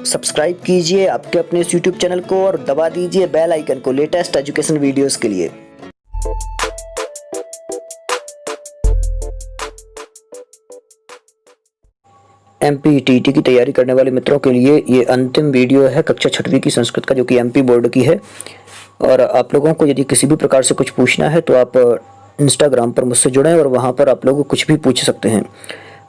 Subscribe कीजिए आपके अपने इस YouTube चैनल को और दबा दीजिए बेल आइकन को लेटेस्ट एजुकेशन वीडियोस के लिए। MPTT की तैयारी करने वाले मित्रों के लिए ये अंतिम वीडियो है कक्षा 6वीं की संस्कृत का, जो कि MP बोर्ड की है। और आप लोगों को यदि किसी भी प्रकार से कुछ पूछना है तो आप इंस्टाग्राम पर मुझसे जुड़ें और वहाँ पर आप लोग कुछ भी पूछ सकते हैं।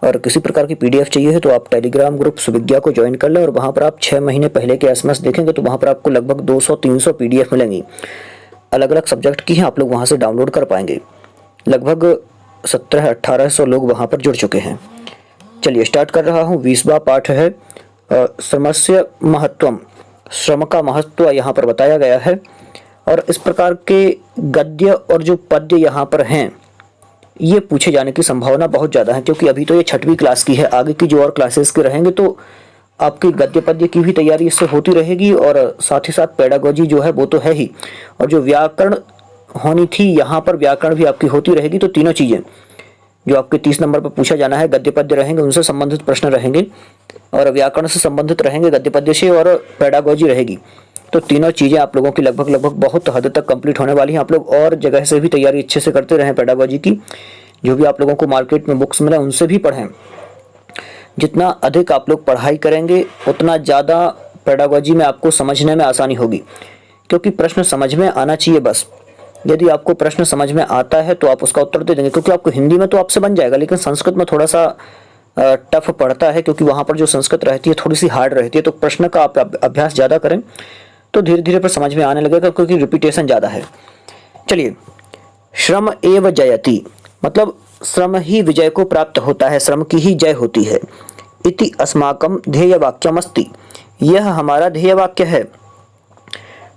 और किसी प्रकार की PDF चाहिए है तो आप टेलीग्राम ग्रुप सुविज्ञा को ज्वाइन कर लें और वहाँ पर आप 6 महीने पहले के SMS देखेंगे तो वहाँ पर आपको लगभग 200-300 PDF मिलेंगी, अलग अलग सब्जेक्ट की हैं। आप लोग वहाँ से डाउनलोड कर पाएंगे। लगभग 1700-1800 लोग वहाँ पर जुड़ चुके हैं। चलिए स्टार्ट कर रहा हूँ। 20वां पाठ है श्रमस्य महत्वम। श्रम का महत्व यहाँ पर बताया गया है। और इस प्रकार के गद्य और जो पद्य यहाँ पर हैं ये पूछे जाने की संभावना बहुत ज़्यादा है, क्योंकि अभी तो ये 6वीं क्लास की है। आगे की जो और क्लासेस के रहेंगे तो आपकी गद्य पद्य की भी तैयारी इससे होती रहेगी और साथ ही साथ पेडागोजी जो है वो तो है ही, और जो व्याकरण होनी थी यहाँ पर व्याकरण भी आपकी होती रहेगी। तो तीनों चीज़ें जो आपके 30 नंबर पर पूछा जाना है, गद्य पद्य रहेंगे, उनसे संबंधित प्रश्न रहेंगे, और व्याकरण से संबंधित रहेंगे गद्य पद्य से, और पेडागोजी रहेगी। तो तीनों चीज़ें आप लोगों की लगभग बहुत हद तक कंप्लीट होने वाली हैं। आप लोग और जगह से भी तैयारी अच्छे से करते रहें। पेडागोजी की जो भी आप लोगों को मार्केट में बुक्स मिले उनसे भी पढ़ें। जितना अधिक आप लोग पढ़ाई करेंगे उतना ज़्यादा पेडागोजी में आपको समझने में आसानी होगी, क्योंकि प्रश्न समझ में आना चाहिए बस। यदि आपको प्रश्न समझ में आता है तो आप उसका उत्तर दे देंगे, क्योंकि आपको हिंदी में तो आपसे बन जाएगा, लेकिन संस्कृत में थोड़ा सा टफ पड़ता है, क्योंकि वहाँ पर जो संस्कृत रहती है थोड़ी सी हार्ड रहती है। तो प्रश्न का आप अभ्यास ज़्यादा करें तो धीरे धीरे पर समझ में आने लगेगा, क्योंकि रिपीटेशन ज़्यादा है। चलिए, श्रम एव जयति मतलब श्रम ही विजय को प्राप्त होता है, श्रम की ही जय होती है। इति अस्माकं ध्येय वाक्यमस्ति, यह हमारा ध्येय वाक्य है।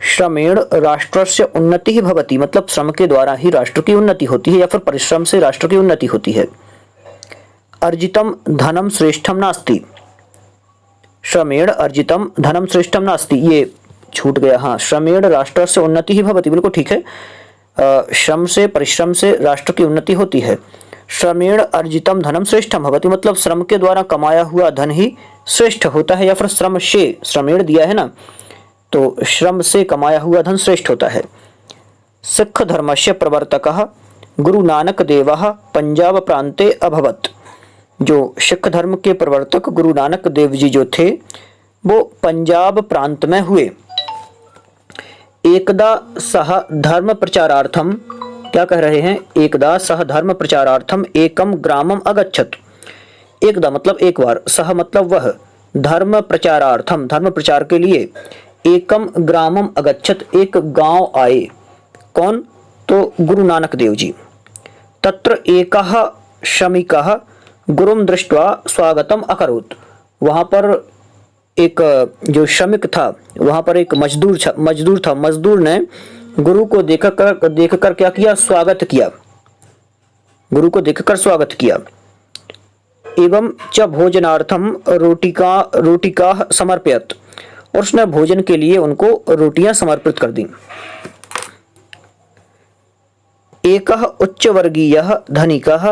श्रमेण राष्ट्रस्य उन्नति भवति मतलब श्रम के द्वारा ही राष्ट्र की उन्नति होती है, या फिर परिश्रम से राष्ट्र की उन्नति होती है। अर्जितम धनम श्रेष्ठम नास्ति, श्रमेण अर्जितम धनम श्रेष्ठम नास्ति, ये छूट गया। हाँ, श्रमेण राष्ट्र से उन्नति ही भवति, बिल्कुल ठीक है। श्रम से परिश्रम से राष्ट्र की उन्नति होती है। श्रमेण अर्जितम धनम श्रेष्ठम भवति मतलब श्रम के द्वारा कमाया हुआ धन ही श्रेष्ठ होता है, या फिर श्रम से, श्रमेण दिया है ना, तो श्रम से कमाया हुआ धन श्रेष्ठ होता है। सिख धर्मस्य प्रवर्तकः गुरु नानक देवः पंजाब प्रांते अभवत्, जो सिख धर्म के प्रवर्तक गुरु नानक देव जी जो थे वो पंजाब प्रांत में हुए। एकदा सह धर्म प्रचारार्थम, क्या कह रहे हैं, एकदा सह धर्म प्रचारार्थम एकम ग्रामम अगच्छत। एकदा मतलब एक बार, सह मतलब वह, धर्म प्रचारार्थम धर्म प्रचार के लिए, एकम ग्रामम अगच्छत एक गांव आए। कौन? तो गुरु नानक देव जी। तत्र एकः श्रमिकः गुरुम दृष्ट्वा स्वागतम अकरोत्, वहां पर एक जो श्रमिक था वहां पर एक मजदूर था। मजदूर ने गुरु को देखकर क्या किया? स्वागत किया। गुरु को देखकर स्वागत किया। एवं च भोजनार्थम रोटिका समर्पयत, और उसने भोजन के लिए उनको रोटियां समर्पित कर दी। एकः उच्चवर्गीयः धनिकः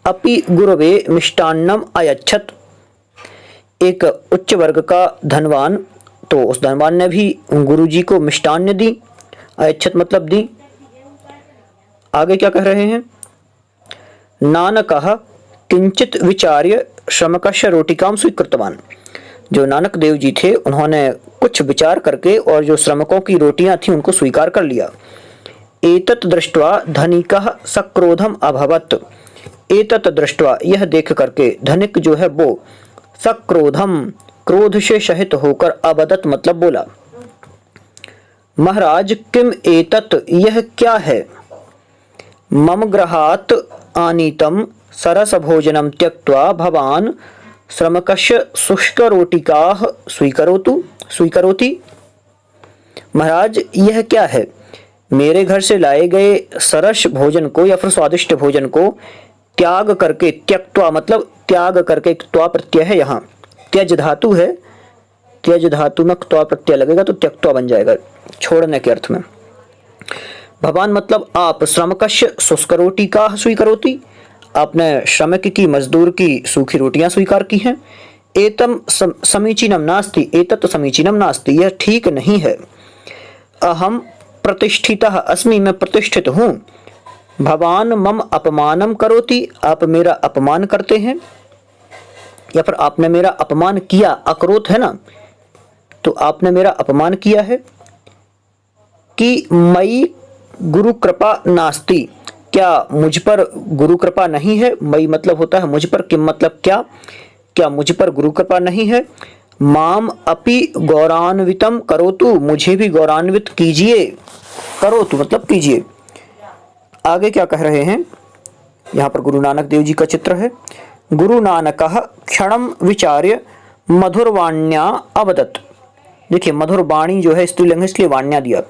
अपि गुरवे मिष्टान्नम अयच्छत, एक उच्च वर्ग का धनवान, तो उस धनवान ने भी गुरुजी को मिष्टान्न दी। अयच्छत मतलब दी। आगे क्या कह रहे हैं? नानकः किंचित विचार्य श्रमकस्य रोटिकाम स्वीकृतवान, जो नानक देव जी थे उन्होंने कुछ विचार करके और जो श्रमिकों की रोटियां थी उनको स्वीकार कर लिया। एतत् दृष्ट्वा धनिकः सक्रोधम अभवत्, एतत् दृष्ट्वा यह देख करके धनिक जो है वो सक्रोधम क्रोध से सहित होकर अबदत मतलब बोला। महाराज किम एतत् यह क्या है? मम गृहात् आनीतम सरस भोजनम त्यक्त्वा भवान श्रमकस्य शुष्क रोटिकाः स्वीकरोति। महाराज यह क्या है? मेरे घर से लाए गए सरस भोजन को या फिर स्वादिष्ट भोजन को त्याग करके, त्यक्त्वा मतलब त्याग करके, त्वा प्रत्यय है यहाँ, त्यज धातु है, त्यज धातु में त्वा प्रत्यय लगेगा तो त्यक्त्वा बन जाएगा, छोड़ने के अर्थ में। भवान मतलब आप, श्रमकस्य शुष्क रोटिका स्वीकरोति, आपने श्रमिक की मजदूर की सूखी रोटियां स्वीकार की हैं। समीचीनम नास्ति, एतत् समीचीनम नास्ति, यह ठीक नहीं है। अहम प्रतिष्ठितः अस्मि, मैं प्रतिष्ठित हूँ। भवान मम अपमानम करोति, आप मेरा अपमान करते हैं, या फिर आपने मेरा अपमान किया, अकरोत है ना, तो आपने मेरा अपमान किया है। कि मई गुरु कृपा नास्ति, क्या मुझ पर गुरु कृपा नहीं है। मई मतलब होता है मुझ पर, किम मतलब क्या मुझ पर गुरु कृपा नहीं है। माम अपि गौरान्वितम करोतु, मुझे भी गौरान्वित कीजिए। करोतु मतलब कीजिए। आगे क्या कह रहे हैं, यहाँ पर गुरु नानक देव जी का चित्र है। गुरु नानकः क्षणम विचार्य मधुरवाण्या अवदत्। देखिए मधुर वाणी जो है स्त्रीलिंग है, इसलिए वाण्या दिया।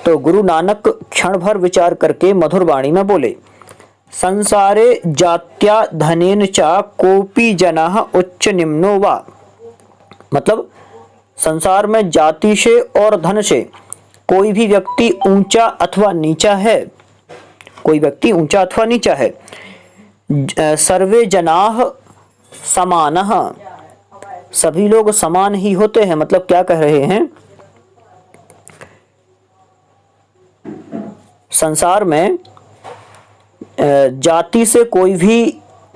तो गुरु नानक क्षण भर विचार करके मधुर वाणी में बोले, संसारे जात्या धनेन चा कोपी जनः उच्च निम्नो वा। मतलब संसार में जाति से और धन से कोई भी व्यक्ति ऊंचा अथवा नीचा है, कोई व्यक्ति ऊंचा अथवा नीचा है। सर्वे जनाः समानः, सभी लोग समान ही होते हैं। मतलब क्या कह रहे हैं, संसार में जाति से कोई भी,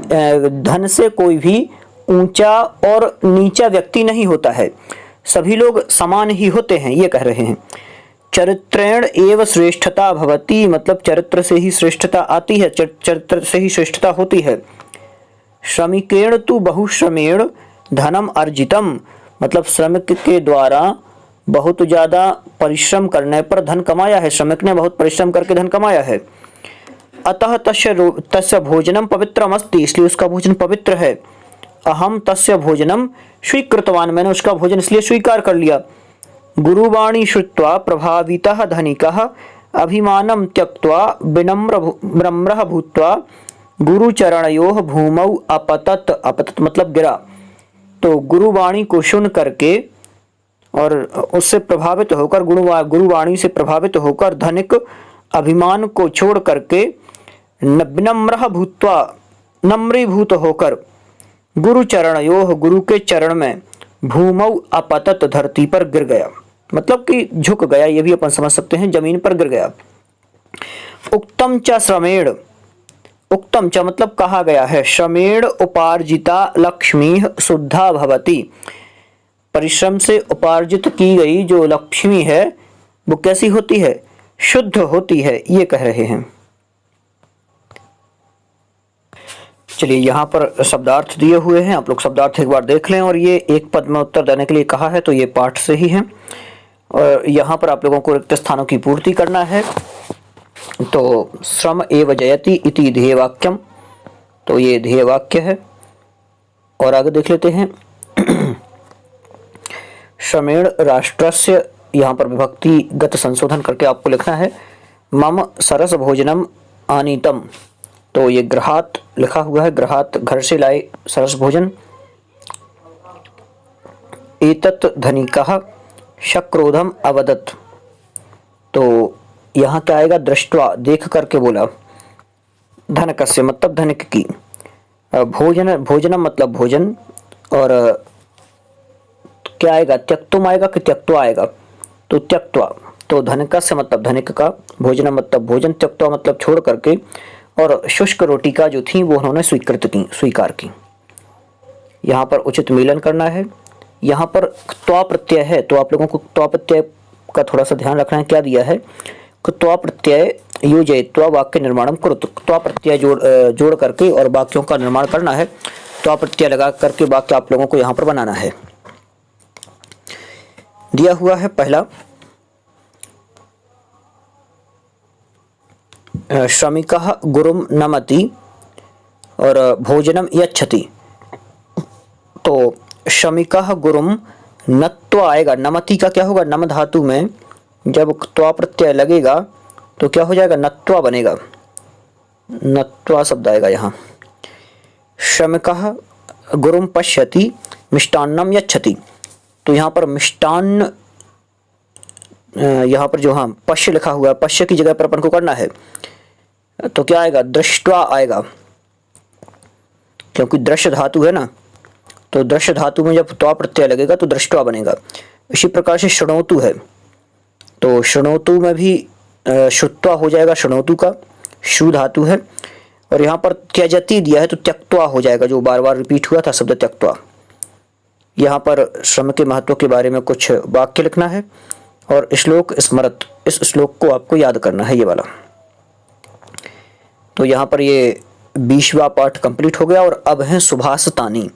धन से कोई भी ऊंचा और नीचा व्यक्ति नहीं होता है, सभी लोग समान ही होते हैं, ये कह रहे हैं। चरित्रेण एव श्रेष्ठता भवति, मतलब चरित्र से ही श्रेष्ठता आती है, चरित्र से ही श्रेष्ठता होती है। श्रमिकेण तु बहुश्रमेण धनम अर्जितम, मतलब श्रमिक के द्वारा बहुत ज़्यादा परिश्रम करने पर धन कमाया है, श्रमिक ने बहुत परिश्रम करके धन कमाया है। अतः तस्य भोजनम पवित्रम अस्ति, इसलिए उसका भोजन पवित्र है। अहम तस्य भोजनम स्वीकृतवान, मैंने उसका भोजन इसलिए स्वीकार कर लिया। गुरुवाणी श्रुत्वा प्रभावितः धनिकः अभिमानं त्यक्त्वा विनम्रः भूत्वा गुरुचरणयोः भूमौ अपतत। अपतत मतलब गिरा। तो गुरुवाणी को सुन करके और उससे प्रभावित होकर, गुरुवाणी से प्रभावित होकर धनिक अभिमान को छोड़ करके विनम्रः भूत्वा, नम्रीभूत होकर, गुरुचरणयोः गुरु के चरण में, भूमौ अपतत धरती पर गिर गया, मतलब कि झुक गया, ये भी अपन समझ सकते हैं, जमीन पर गिर गया। उक्तम च श्रमेण, उक्तम च मतलब कहा गया है, श्रमेण उपार्जिता लक्ष्मी शुद्धा भवति, परिश्रम से उपार्जित की गई जो लक्ष्मी है वो कैसी होती है, शुद्ध होती है, ये कह रहे हैं। चलिए यहाँ पर शब्दार्थ दिए हुए हैं, आप लोग शब्दार्थ एक बार देख लें। और ये एक पद में उत्तर देने के लिए कहा है, तो ये पाठ से ही है। और यहाँ पर आप लोगों को रिक्त स्थानों की पूर्ति करना है। तो श्रम एव जयति इति ध्येय वाक्यम, तो ये ध्येय वाक्य है। और आगे देख लेते हैं, श्रमेण राष्ट्रस्य, यहाँ पर विभक्तिगत संशोधन करके आपको लिखना है। मम सरस भोजनम आनीतम, तो ये गृहात लिखा हुआ है, गृहात घर से लाए सरस भोजन। एतत् धनिकः शक्रोधम अवदत्, तो यहाँ क्या आएगा, दृष्ट्वा देख करके बोला। धनकस्य मतलब धनिक की। भोजन, भोजनम मतलब भोजन। और क्या आएगा, त्यक्तुम आएगा कि त्यक्त्वा आएगा, तो त्यक्त्वा। तो धनिकस्य मतलब धनिक का, भोजनम मतलब भोजन, त्यक्त्वा मतलब छोड़ करके। और शुष्क रोटी का जो थी वो उन्होंने स्वीकार की। यहाँ पर उचित मिलन करना है। यहाँ पर त्वा प्रत्यय है, तो आप लोगों को त्वा प्रत्यय का थोड़ा सा ध्यान रखना है। क्या दिया है, त्वा प्रत्यय योजयित्वा वाक्य निर्माणम कुरुत, त्वा प्रत्यय जोड़ करके और वाक्यों का निर्माण करना है। त्वा प्रत्यय लगा करके वाक्य आप लोगों को यहाँ पर बनाना है। दिया हुआ है पहला, श्रमिकः गुरुम नमति और भोजनम यच्छति। तो श्रमिकः गुरुम नत्वा आएगा, नमति का क्या होगा, नम धातु में जब त्वा प्रत्यय लगेगा तो क्या हो जाएगा, नत्वा बनेगा, नत्वा शब्द आएगा यहाँ। श्रमिकः गुरुम पश्यति मिष्टान्नम यच्छति, तो यहाँ पर मिष्टान्न, यहाँ पर जो हाँ पश्य लिखा हुआ है, पश्य की जगह पर अपन को करना है, तो क्या आएगा, दृष्ट्वा आएगा, क्योंकि दृश्य धातु है ना, तो दृश्य धातु में जब त्वा प्रत्यय लगेगा तो दृष्टवा बनेगा। इसी प्रकार से शृणोतु है, तो शृणोतु में भी श्रुत्वा हो जाएगा शृणोतु का, शु धातु है। और यहाँ पर त्यजति दिया है तो त्यक्त्वा हो जाएगा, जो बार बार रिपीट हुआ था शब्द त्यक्त्वा। यहाँ पर श्रम के महत्व के बारे में कुछ वाक्य लिखना है और श्लोक स्मृत, इस श्लोक को आपको याद करना है, ये वाला। तो यहाँ पर ये 20वां पाठ कंप्लीट हो गया और अब है सुभाषतानी,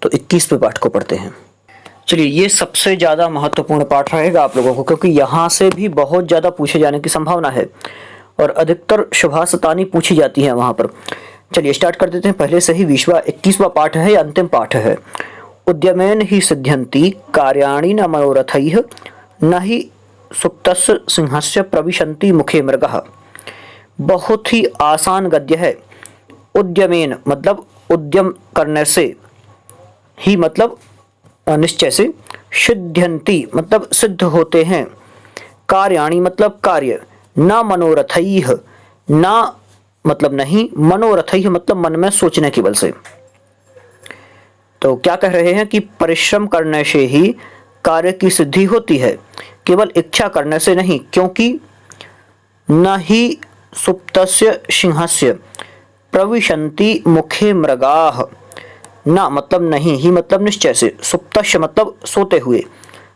तो 21वें पाठ को पढ़ते हैं। चलिए, ये सबसे ज़्यादा महत्वपूर्ण पाठ रहेगा आप लोगों को, क्योंकि यहाँ से भी बहुत ज़्यादा पूछे जाने की संभावना है और अधिकतर सुभाषतानी पूछी जाती है वहाँ पर। चलिए स्टार्ट कर देते हैं। पहले से ही 21वां पाठ है, अंतिम पाठ है। उद्यमेन ही सिद्ध्यन्ति कार्याणि न मनोरथैः न ही सुप्तस्य सिंहस्य प्रविशन्ति मुखे मृगः। बहुत ही आसान गद्य है। उद्यमेन मतलब उद्यम करने से, ही मतलब निश्चय से, सिद्ध्यन्ति मतलब सिद्ध होते हैं, कार्याणि मतलब कार्य, न मनोरथैः न मतलब नहीं, मनोरथैः मतलब मन में सोचने के बल से। तो क्या कह रहे हैं कि परिश्रम करने से ही कार्य की सिद्धि होती है, केवल इच्छा करने से नहीं। क्योंकि न ही सुप्तस्य सिंहस्य प्रविशन्ति मुखे मृगाः, न मतलब नहीं, ही मतलब निश्चय से, सुप्तस्य मतलब सोते हुए,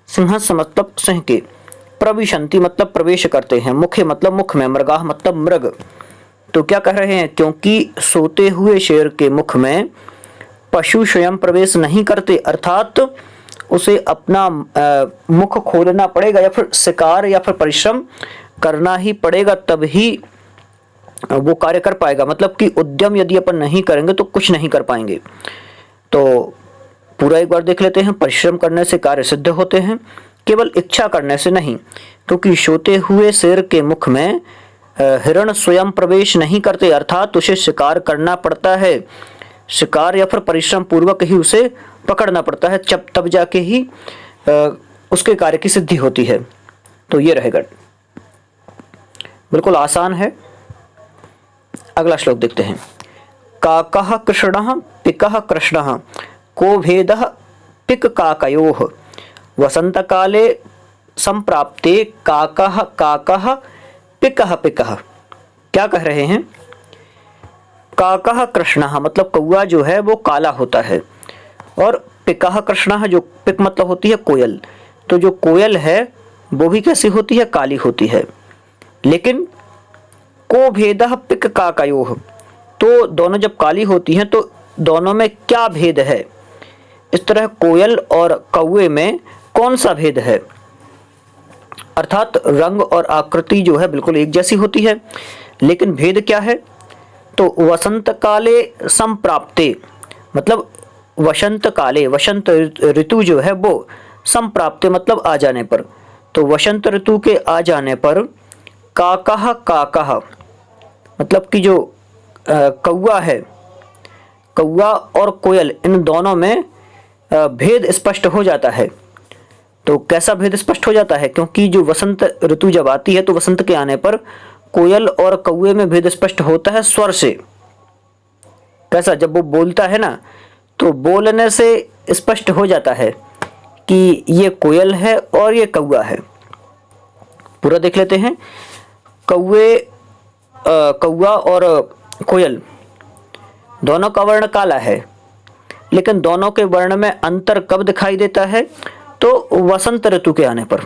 सिंहस्य मतलब सिंह के, प्रविशन्ति मतलब प्रवेश करते हैं, मुखे मतलब मुख में, मृगाः मतलब मृग। तो क्या कह रहे हैं, क्योंकि सोते हुए शेर के मुख में पशु स्वयं प्रवेश नहीं करते, अर्थात उसे अपना मुख खोलना पड़ेगा या फिर शिकार या फिर परिश्रम करना ही पड़ेगा, तब ही वो कार्य कर पाएगा। मतलब कि उद्यम यदि अपन नहीं करेंगे तो कुछ नहीं कर पाएंगे। तो पूरा एक बार देख लेते हैं। परिश्रम करने से कार्य सिद्ध होते हैं, केवल इच्छा करने से नहीं। क्योंकि सोते हुए शेर के मुख में हिरण स्वयं प्रवेश नहीं करते, अर्थात उसे शिकार करना पड़ता है, शिकार या फिर परिश्रम पूर्वक ही उसे पकड़ना पड़ता है, तब जाके ही उसके कार्य की सिद्धि होती है। तो ये रहेगा, बिल्कुल आसान है। अगला श्लोक देखते हैं। काकः कृष्णः पिकः कृष्णः को भेदः पिक काकयोः वसंतकाले संप्राप्ते काकः काकः पिकः पिकः। क्या कह रहे हैं, काकः कृष्णः मतलब कौआ जो है वो काला होता है, और पिकः कृष्णः जो पिक मतलब होती है कोयल, तो जो कोयल है वो भी कैसी होती है, काली होती है। लेकिन को भेदः पिक काकयोः, तो दोनों जब काली होती हैं तो दोनों में क्या भेद है। इस तरह कोयल और कौवे में कौन सा भेद है, अर्थात रंग और आकृति जो है बिल्कुल एक जैसी होती है, लेकिन भेद क्या है। तो वसंत काले संप्राप्ते मतलब वसंत काले, वसंत ऋतु जो है वो संप्राप्ते मतलब आ जाने पर, तो वसंत ऋतु के आ जाने पर काकः काकः मतलब कि जो कौआ है, कौआ और कोयल इन दोनों में भेद स्पष्ट हो जाता है। तो कैसा भेद स्पष्ट हो जाता है, क्योंकि जो वसंत ऋतु जब आती है तो वसंत के आने पर कोयल और कौवे में भेद स्पष्ट होता है स्वर से। कैसा, जब वो बोलता है ना तो बोलने से स्पष्ट हो जाता है कि ये कोयल है और ये कौआ है। पूरा देख लेते हैं। कौआ और कोयल दोनों का वर्ण काला है, लेकिन दोनों के वर्ण में अंतर कब दिखाई देता है, तो वसंत ऋतु के आने पर।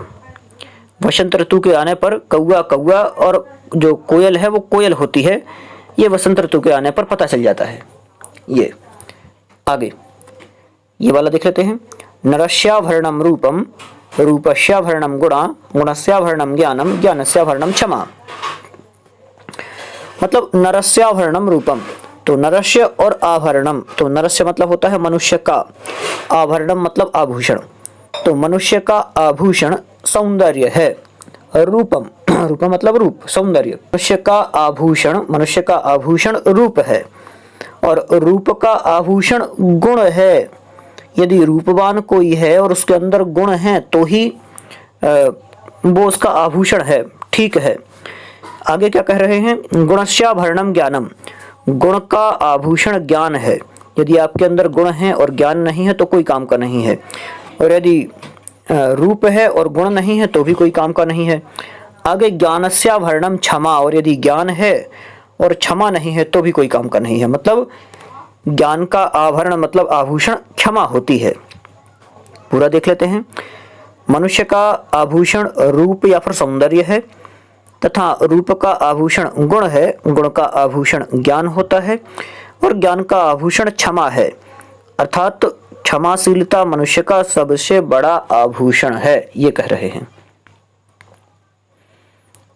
वसंत ऋतु के आने पर कौआ कौआ और जो कोयल है वो कोयल होती है, ये वसंत ऋतु के आने पर पता चल जाता है। ये आगे ये वाला देख लेते हैं। नरस्याभरणम रूपम रूपस्याभरणम गुणा गुणस्याभरणम ज्ञानम ज्ञानस्याभरणम क्षमा। मतलब नरस्याभरणम रूपम, तो नरस्य और आभरणम, तो नरस्य मतलब होता है मनुष्य का, आभरणम मतलब आभूषण, तो मनुष्य का आभूषण सौंदर्य है। रूपम, रूपम मतलब रूप, सौंदर्य। मनुष्य का आभूषण रूप है, और रूप का आभूषण गुण है। यदि रूपवान कोई है और उसके अंदर गुण हैं तो ही वो उसका आभूषण है, ठीक है। आगे क्या कह रहे हैं, गुणस्याभरणम ज्ञानम, गुण का आभूषण ज्ञान है, यदि आपके अंदर गुण हैं और ज्ञान नहीं है तो कोई काम का नहीं है, और यदि रूप है और गुण नहीं है तो भी कोई काम का नहीं है। आगे ज्ञानस्याभरणम क्षमा, और यदि ज्ञान है और क्षमा नहीं है तो भी कोई काम का नहीं है। मतलब ज्ञान का आभरण मतलब आभूषण क्षमा होती है। पूरा देख लेते हैं। मनुष्य का आभूषण रूप या फिर सौंदर्य है, तथा रूप का आभूषण गुण है, गुण का आभूषण ज्ञान होता है, और ज्ञान का आभूषण क्षमा है। अर्थात क्षमाशीलता मनुष्य का सबसे बड़ा आभूषण है, ये कह रहे हैं।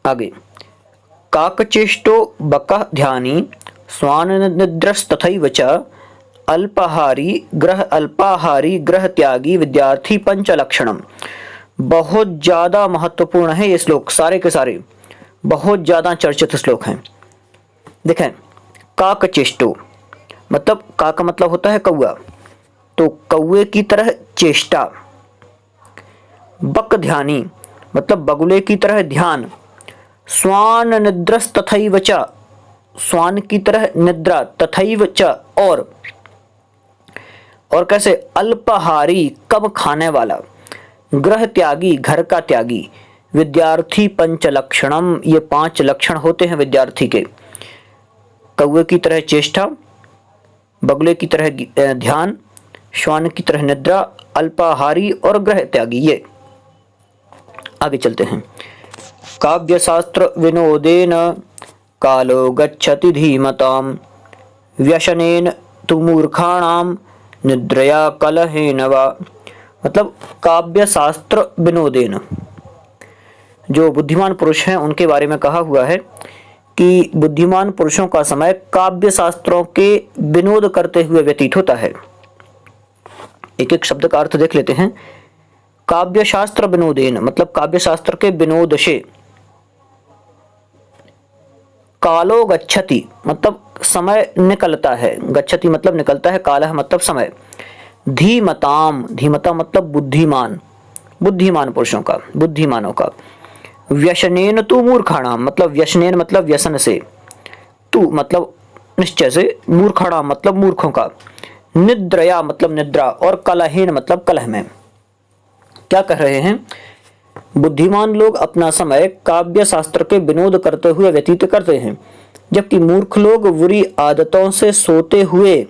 आगे, काकचेष्टो बकः ध्यानी स्वाननिद्रस्तथैव च अल्पाहारी ग्रह त्यागी विद्यार्थी पंचलक्षणम। बहुत ज्यादा महत्वपूर्ण है ये श्लोक, सारे के सारे बहुत ज्यादा चर्चित श्लोक हैं। देखें, काकचेष्टो मतलब काक मतलब होता है कौआ, तो कौए की तरह चेष्टा। बक ध्यानी मतलब बगुले की तरह ध्यान। स्वान निद्रस तथैव च, स्वान की तरह निद्रा, तथैव च और कैसे, अल्पाहारी कम खाने वाला, ग्रह त्यागी घर का त्यागी, विद्यार्थी पंचलक्षणम ये 5 लक्षण होते हैं विद्यार्थी के। कौवे की तरह चेष्टा, बगुले की तरह ध्यान, श्वान की तरह निद्रा, अल्पाहारी और ग्रह त्यागी। ये आगे चलते हैं। काव्य शास्त्र विनोदेन कालो गच्छति धीमताम व्यसनेन तु मूर्खाणाम निद्रया कलहेन वा। मतलब काव्य शास्त्र विनोदेन, जो बुद्धिमान पुरुष हैं उनके बारे में कहा हुआ है कि बुद्धिमान पुरुषों का समय काव्य शास्त्रों के विनोद करते हुए व्यतीत होता है। एक एक शब्द का अर्थ देख लेते हैं। काव्य शास्त्र विनोदेन मतलब काव्य शास्त्र के विनोद से। कालो गच्छति मतलब समय निकलता है, गच्छति मतलब निकलता है, कालः मतलब समय। धीमताम, धीमता मतलब बुद्धिमान, बुद्धिमान पुरुषों का, बुद्धिमानों का। व्यसनेन तु मूर्खाणाम मतलब व्यसनेन मतलब व्यसन से, तु मतलब निश्चय से, मूर्खाणाम मतलब मूर्खों का, निद्रया मतलब निद्रा, और कलहेन मतलब कलह में। क्या कह रहे हैं? बुद्धिमान लोग अपना समय काव्य शास्त्र के विनोद करते हुए व्यतीत करते हैं, जबकि मूर्ख लोग बुरी आदतों से सोते हुए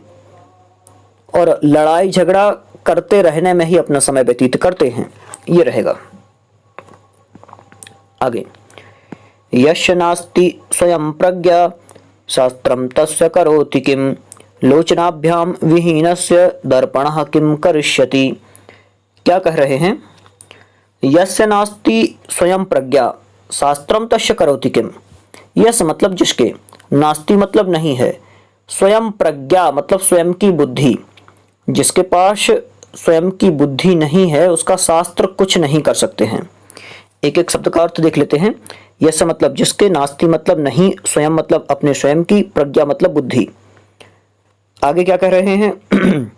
और लड़ाई झगड़ा करते रहने में ही अपना समय व्यतीत करते हैं। ये रहेगा। आगे, यस्य नास्ति स्वयं प्रज्ञा शास्त्रम तस्य करोति किम लोचनाभ्याम विहीनस्य दर्पणः किम करिष्यति। क्या कह रहे हैं? यस्य नास्ति स्वयं प्रज्ञा शास्त्रम तस्य करोति किम। यस मतलब जिसके, नास्ति मतलब नहीं है, स्वयं प्रज्ञा मतलब स्वयं की बुद्धि, जिसके पास स्वयं की बुद्धि नहीं है उसका शास्त्र कुछ नहीं कर सकते हैं। एक एक शब्द का अर्थ देख लेते हैं। यस मतलब जिसके, नास्ति मतलब नहीं, स्वयं मतलब अपने स्वयं की, प्रज्ञा मतलब बुद्धि। आगे क्या कह रहे हैं?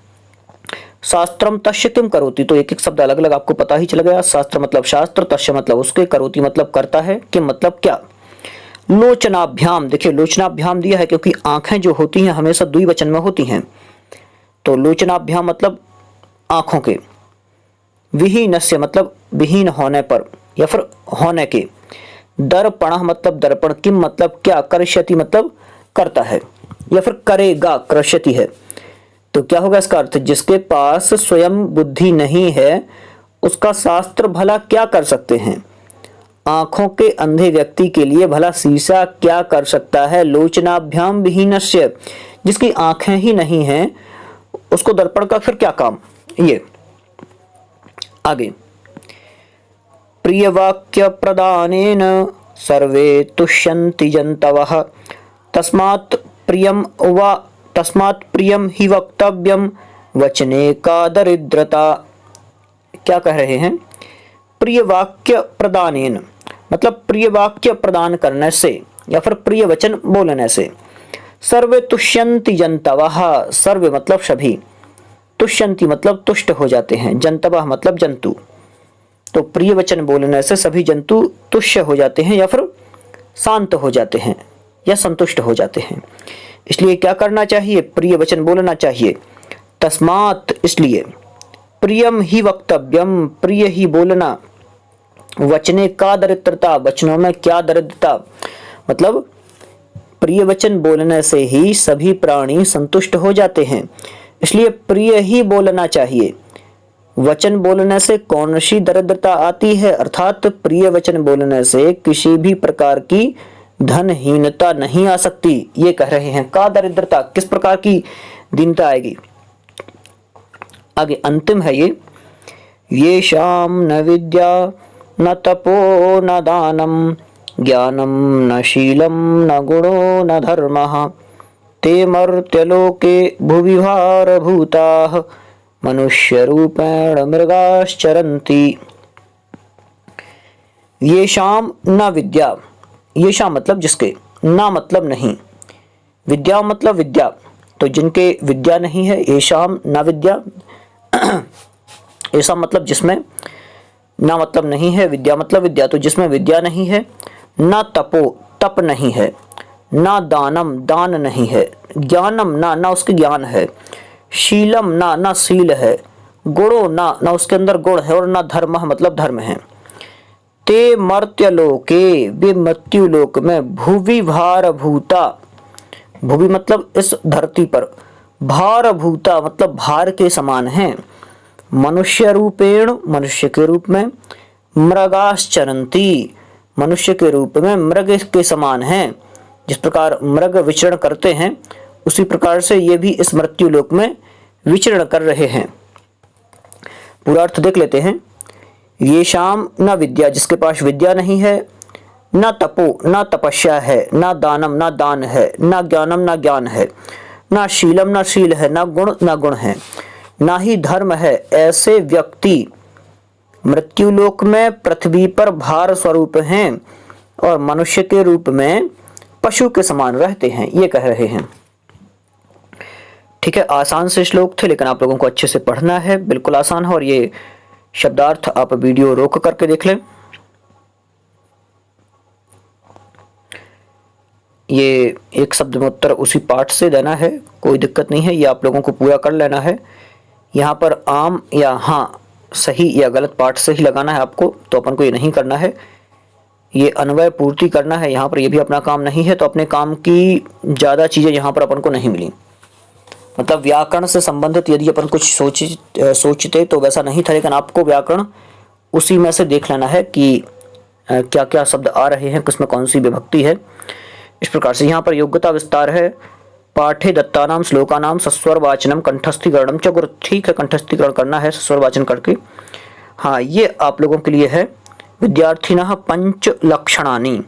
शास्त्रम तस्य किम करोति, तो एक एक शब्द अलग अलग आपको पता ही चल गया। शास्त्र मतलब शास्त्र, तस्य मतलब उसके, करोति मतलब करता है, किम मतलब क्या। लोचनाभ्याम, देखिए लोचनाभ्याम दिया है क्योंकि आंखें जो होती हैं हमेशा द्विवचन में होती हैं, तो लोचनाभ्याम मतलब आंखों के। विहीनस्य मतलब विहीन होने पर या फिर होने के। दर्पणः मतलब दर्पण, किम मतलब क्या, करिष्यति मतलब करता है या फिर करेगा, करिष्यति है। तो क्या होगा इसका अर्थ? जिसके पास स्वयं बुद्धि नहीं है उसका शास्त्र भला क्या कर सकते हैं। आंखों के अंधे व्यक्ति के लिए भला शीशा क्या कर सकता है। लोचनाभ्याम विहीनस्य, जिसकी आंखें ही नहीं हैं उसको दर्पण का फिर क्या काम। ये आगे, प्रियवाक्य प्रदानेन सर्वे तुष्यन्ति जन्तवः तस्मात् प्रियम ही वक्तव्यम वचने का दरिद्रता। क्या कह रहे हैं? प्रिय वाक्य प्रदानेन मतलब प्रिय वाक्य प्रदान करने से या फिर प्रिय वचन बोलने से। सर्वे तुष्यन्ति जन्तवः, सर्वे मतलब सभी, तुष्यन्ति मतलब तुष्ट हो जाते हैं, जन्तवः मतलब जंतु। तो प्रिय वचन बोलने से सभी जंतु तुष्य हो जाते हैं या फिर शांत हो जाते हैं या संतुष्ट हो जाते हैं। इसलिए क्या करना चाहिए? प्रिय वचन बोलना चाहिए। तस्मात् इसलिए प्रियम ही वक्तव्यम, प्रिय ही बोलना। वचने का दरिद्रता, वचनों में क्या दरिद्रता, मतलब प्रिय वचन बोलने से ही सभी प्राणी संतुष्ट हो जाते हैं, इसलिए प्रिय ही बोलना चाहिए। वचन बोलने से कौन सी दरिद्रता आती है? अर्थात प्रिय वचन बोलने से किसी भी प्रकार की धनहीनता नहीं आ सकती। ये कह रहे हैं का दरिद्रता, किस प्रकार की दीनता आएगी? आगे अंतिम है ये शाम न विद्या न तपो न दानम ज्ञानम न शीलम न गुणो न धर्मः ते मर्त्यलोके भुवि भारभूताः मनुष्य रूपेण मृगाश्चरन्ति। ये शाम न विद्या, ये शाम मतलब जिसके, ना मतलब नहीं, विद्या मतलब विद्या, तो जिनके विद्या नहीं है, ये शाम न विद्या ऐसा मतलब जिसमें, ना मतलब नहीं है, विद्या मतलब विद्या, तो जिसमें विद्या नहीं है। ना तपो, तप नहीं है। ना दानम, दान नहीं है। ज्ञानम, ना उसके ज्ञान है। शीलम, ना शील है। गुणो, ना उसके अंदर गुण है। और ना धर्म मतलब धर्म है। ते मर्त्यलोके, वे मृत्यु लोक में, भुवि भारभूता, भुवि मतलब इस धरती पर, भारभूता मतलब भार के समान हैं। मनुष्य रूपेण, मनुष्य के रूप में, मृगाश्चरन्ति, मनुष्य के रूप में मृग के समान हैं। जिस प्रकार मृग विचरण करते हैं उसी प्रकार से ये भी इस मृत्यु लोक में विचरण कर रहे हैं। पूरा अर्थ देख लेते हैं। ये शाम न विद्या, जिसके पास विद्या नहीं है, न तपो, न तपस्या है, न दानम, न दान है, न ज्ञानम, न ज्ञान है, न शीलम, न शील है, न गुण है, ना ही धर्म है। ऐसे व्यक्ति मृत्यु लोक में पृथ्वी पर भार स्वरूप हैं और मनुष्य के रूप में पशु के समान रहते हैं, ये कह रहे हैं। ठीक है, आसान से श्लोक थे लेकिन आप लोगों को अच्छे से पढ़ना है, बिल्कुल आसान है। और ये शब्दार्थ आप वीडियो रोक करके देख लें। ये एक शब्द में उत्तर उसी पाठ से देना है, कोई दिक्कत नहीं है, ये आप लोगों को पूरा कर लेना है। यहाँ पर आम या हाँ, सही या गलत पाठ से ही लगाना है आपको, तो अपन को ये नहीं करना है। ये अन्वय पूर्ति करना है, यहाँ पर ये भी अपना काम नहीं है, तो अपने काम की ज़्यादा चीज़ें यहाँ पर अपन को नहीं मिली। मतलब व्याकरण से संबंधित यदि अपन कुछ सोचते तो वैसा नहीं था, लेकिन आपको व्याकरण उसी में से देख लेना है कि क्या क्या शब्द आ रहे हैं, किसमें कौन सी विभक्ति है। इस प्रकार से यहाँ पर योग्यता विस्तार है। पाठे दत्तानाम श्लोकानाम सस्वर वाचनम कंठस्थीकरणम च गुरु। ठीक है, कंठस्थीकरण करना है सस्वर वाचन करके। हाँ, ये आप लोगों के लिए है। विद्यार्थिनः पंच लक्षणानि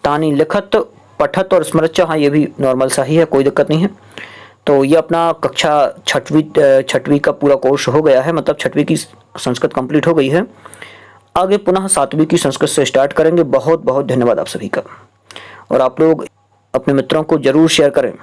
तानि लिखत पठत और स्मृत। हाँ, ये भी नॉर्मल सा ही है, कोई दिक्कत नहीं है। तो ये अपना कक्षा छठवीं का पूरा कोर्स हो गया है, मतलब छठवीं की संस्कृत कंप्लीट हो गई है। आगे पुनः सातवीं की संस्कृत से स्टार्ट करेंगे। बहुत बहुत धन्यवाद आप सभी का। और आप लोग अपने मित्रों को जरूर शेयर करें।